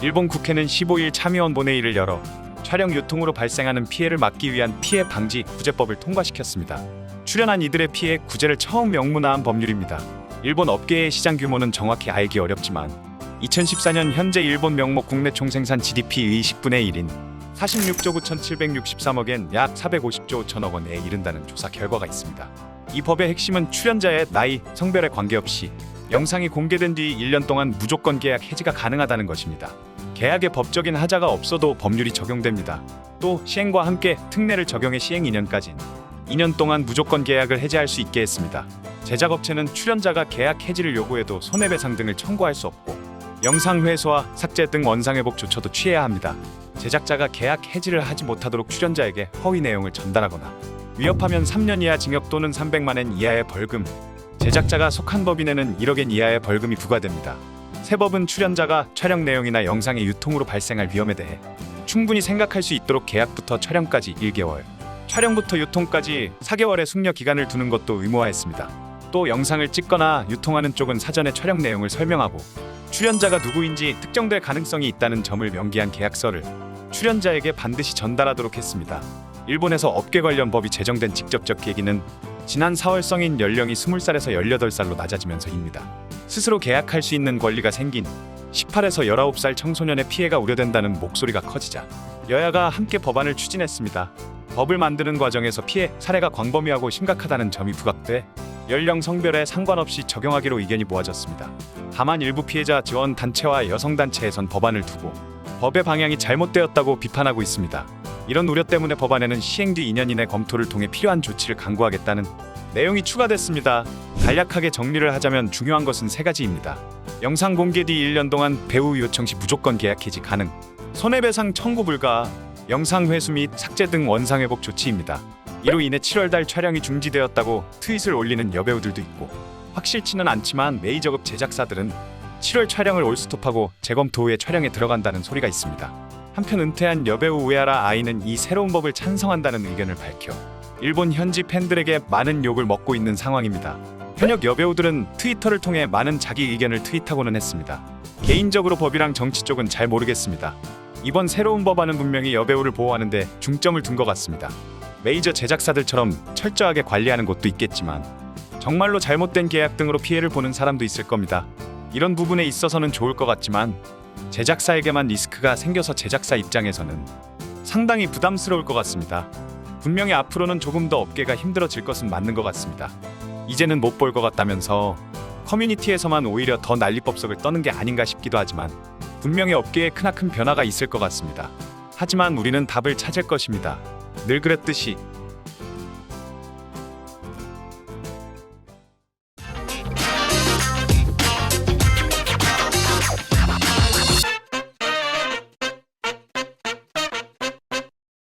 일본 국회는 15일 참의원 본회의를 열어 촬영 유통으로 발생하는 피해를 막기 위한 피해 방지 구제법을 통과시켰습니다. 출연한 이들의 피해 구제를 처음 명문화한 법률입니다. 일본 업계의 시장 규모는 정확히 알기 어렵지만 2014년 현재 일본 명목 국내 총생산 GDP의 10분의 1인 46조 9,763억엔 약 450조 5천억 원에 이른다는 조사 결과가 있습니다. 이 법의 핵심은 출연자의 나이, 성별에 관계없이 영상이 공개된 뒤 1년 동안 무조건 계약 해지가 가능하다는 것입니다. 계약에 법적인 하자가 없어도 법률이 적용됩니다. 또 시행과 함께 특례를 적용해 시행 2년까지 2년 동안 무조건 계약을 해지할 수 있게 했습니다. 제작업체는 출연자가 계약 해지를 요구해도 손해배상 등을 청구할 수 없고 영상 회수와 삭제 등 원상회복 조처도 취해야 합니다. 제작자가 계약 해지를 하지 못하도록 출연자에게 허위 내용을 전달하거나 위협하면 3년 이하 징역 또는 300만 엔 이하의 벌금, 제작자가 속한 법인에는 1억 엔 이하의 벌금이 부과됩니다. 새 법은 출연자가 촬영 내용이나 영상의 유통으로 발생할 위험에 대해 충분히 생각할 수 있도록 계약부터 촬영까지 1개월, 촬영부터 유통까지 4개월의 숙려 기간을 두는 것도 의무화했습니다. 또 영상을 찍거나 유통하는 쪽은 사전에 촬영 내용을 설명하고 출연자가 누구인지 특정될 가능성이 있다는 점을 명기한 계약서를 출연자에게 반드시 전달하도록 했습니다. 일본에서 업계 관련 법이 제정된 직접적 계기는 지난 4월 성인 연령이 20살에서 18살로 낮아지면서입니다. 스스로 계약할 수 있는 권리가 생긴 18에서 19살 청소년의 피해가 우려된다는 목소리가 커지자 여야가 함께 법안을 추진했습니다. 법을 만드는 과정에서 피해 사례가 광범위하고 심각하다는 점이 부각돼 연령 성별에 상관없이 적용하기로 의견이 모아졌습니다. 다만 일부 피해자 지원 단체와 여성 단체에선 법안을 두고 법의 방향이 잘못되었다고 비판하고 있습니다. 이런 우려 때문에 법안에는 시행 뒤 2년 이내 검토를 통해 필요한 조치를 강구하겠다는 내용이 추가됐습니다. 간략하게 정리를 하자면 중요한 것은 3가지입니다. 영상 공개 뒤 1년 동안 배우 요청 시 무조건 계약 해지 가능, 손해배상 청구 불가, 영상 회수 및 삭제 등 원상회복 조치입니다. 이로 인해 7월달 촬영이 중지되었다고 트윗을 올리는 여배우들도 있고 확실치는 않지만 메이저급 제작사들은 7월 촬영을 올스톱하고 재검토 후에 촬영에 들어간다는 소리가 있습니다. 한편 은퇴한 여배우 우에하라 아이는 이 새로운 법을 찬성한다는 의견을 밝혀 일본 현지 팬들에게 많은 욕을 먹고 있는 상황입니다. 현역 여배우들은 트위터를 통해 많은 자기 의견을 트윗하고는 했습니다. 개인적으로 법이랑 정치 쪽은 잘 모르겠습니다. 이번 새로운 법안은 분명히 여배우를 보호하는 데 중점을 둔 것 같습니다. 메이저 제작사들처럼 철저하게 관리하는 곳도 있겠지만 정말로 잘못된 계약 등으로 피해를 보는 사람도 있을 겁니다. 이런 부분에 있어서는 좋을 것 같지만 제작사에게만 리스크가 생겨서 제작사 입장에서는 상당히 부담스러울 것 같습니다. 분명히 앞으로는 조금 더 업계가 힘들어질 것은 맞는 것 같습니다. 이제는 못 볼 것 같다면서 커뮤니티에서만 오히려 더 난리법석을 떠는 게 아닌가 싶기도 하지만 분명히 업계에 크나큰 변화가 있을 것 같습니다. 하지만 우리는 답을 찾을 것입니다. 늘 그랬듯이